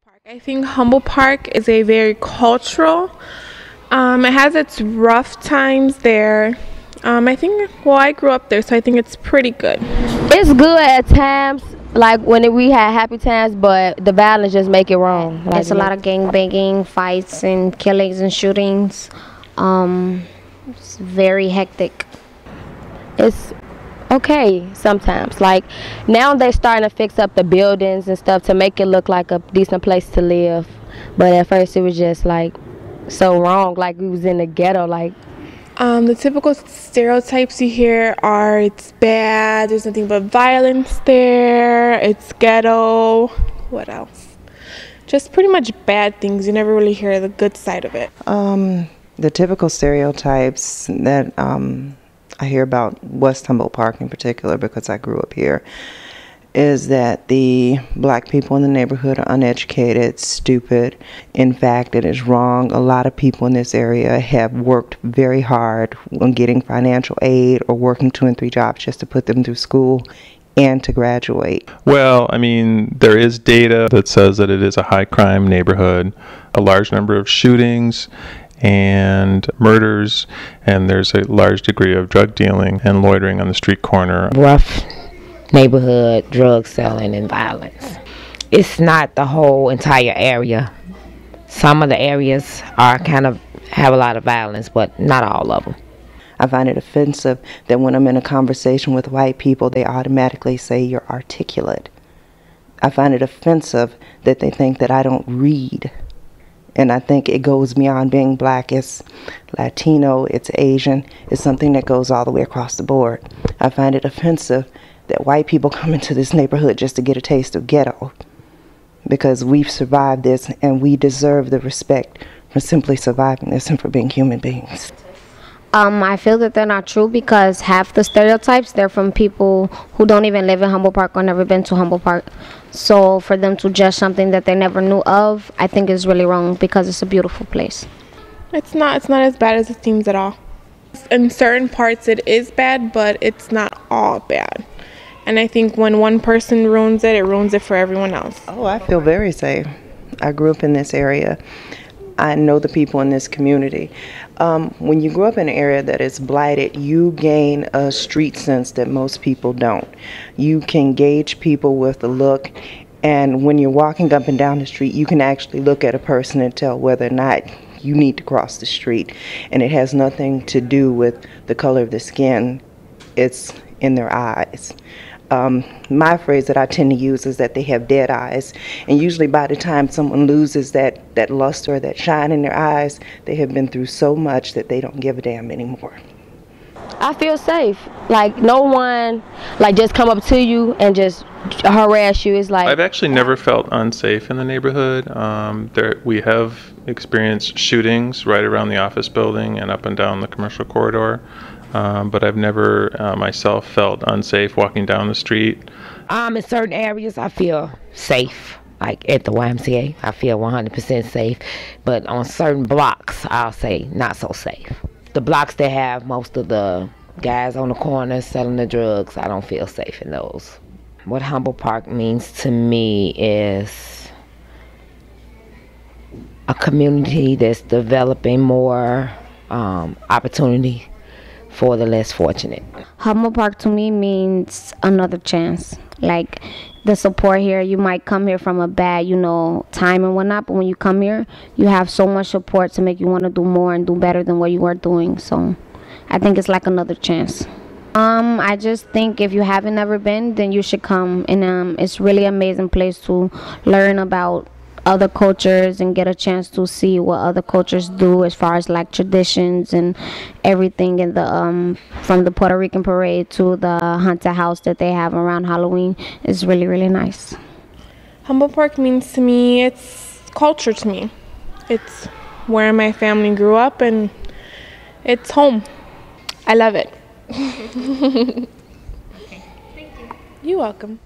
Park. I think Humboldt Park is a very cultural. It has its rough times there. I think, well, I grew up there, so I think it's pretty good. It's good at times, like when we had happy times, but the violence just make it wrong. Like, it's a lot of gang banging, fights, and killings and shootings. It's very hectic. It's okay sometimes. Like now they're starting to fix up the buildings and stuff to make it look like a decent place to live. But at first it was just like so wrong, like we was in the ghetto. Like the typical stereotypes you hear are it's bad, there's nothing but violence there, it's ghetto. What else? Just pretty much bad things. You never really hear the good side of it. The typical stereotypes that I hear about West Humboldt Park in particular, because I grew up here, is that the black people in the neighborhood are uneducated, stupid. In fact, it is wrong. A lot of people in this area have worked very hard on getting financial aid or working 2 and 3 jobs just to put them through school and to graduate. Well, I mean, there is data that says that it is a high crime neighborhood, a large number of shootings and murders, and there's a large degree of drug dealing and loitering on the street corner. Rough neighborhood, drug selling, and violence. It's not the whole entire area. Some of the areas are have a lot of violence, but not all of them. I find it offensive that when I'm in a conversation with white people, they automatically say you're articulate. I find it offensive that they think that I don't read. And I think it goes beyond being black. It's Latino, it's Asian, it's something that goes all the way across the board. I find it offensive that white people come into this neighborhood just to get a taste of ghetto, because we've survived this and we deserve the respect for simply surviving this and for being human beings. I feel that they're not true because half the stereotypes, they're from people who don't even live in Humboldt Park or never been to Humboldt Park. So for them to judge something that they never knew of, I think is really wrong because it's a beautiful place. It's not as bad as it seems at all. In certain parts it is bad, but it's not all bad. And I think when one person ruins it, it ruins it for everyone else. Oh, I feel very safe. I grew up in this area. I know the people in this community. When you grow up in an area that is blighted, you gain a street sense that most people don't. You can gauge people with the look, and when you're walking up and down the street, you can actually look at a person and tell whether or not you need to cross the street. And it has nothing to do with the color of the skin. It's in their eyes. My phrase that I tend to use is that they have dead eyes, and usually by the time someone loses that luster or that shine in their eyes, they have been through so much that they don't give a damn anymore. I feel safe. Like no one just come up to you and just harass you. It's like I've actually never felt unsafe in the neighborhood. We have experienced shootings right around the office building and up and down the commercial corridor. But I've never myself felt unsafe walking down the street. In certain areas I feel safe, like at the YMCA I feel 100% safe, but on certain blocks I'll say not so safe. The blocks that have most of the guys on the corner selling the drugs, I don't feel safe in those. What Humboldt Park means to me is a community that's developing more opportunity for the less fortunate. Humboldt Park to me means another chance. Like the support here, you might come here from a bad, time and whatnot, but when you come here, you have so much support to make you want to do more and do better than what you are doing. So I think it's like another chance. I just think if you haven't ever been, then you should come. And it's really amazing place to learn about other cultures and get a chance to see what other cultures do as far as like traditions and everything in the from the Puerto Rican parade to the haunted house that they have around Halloween is really, really nice. Humboldt Park means to me, it's culture to me. It's where my family grew up and it's home. I love it. Okay, thank you. You're welcome.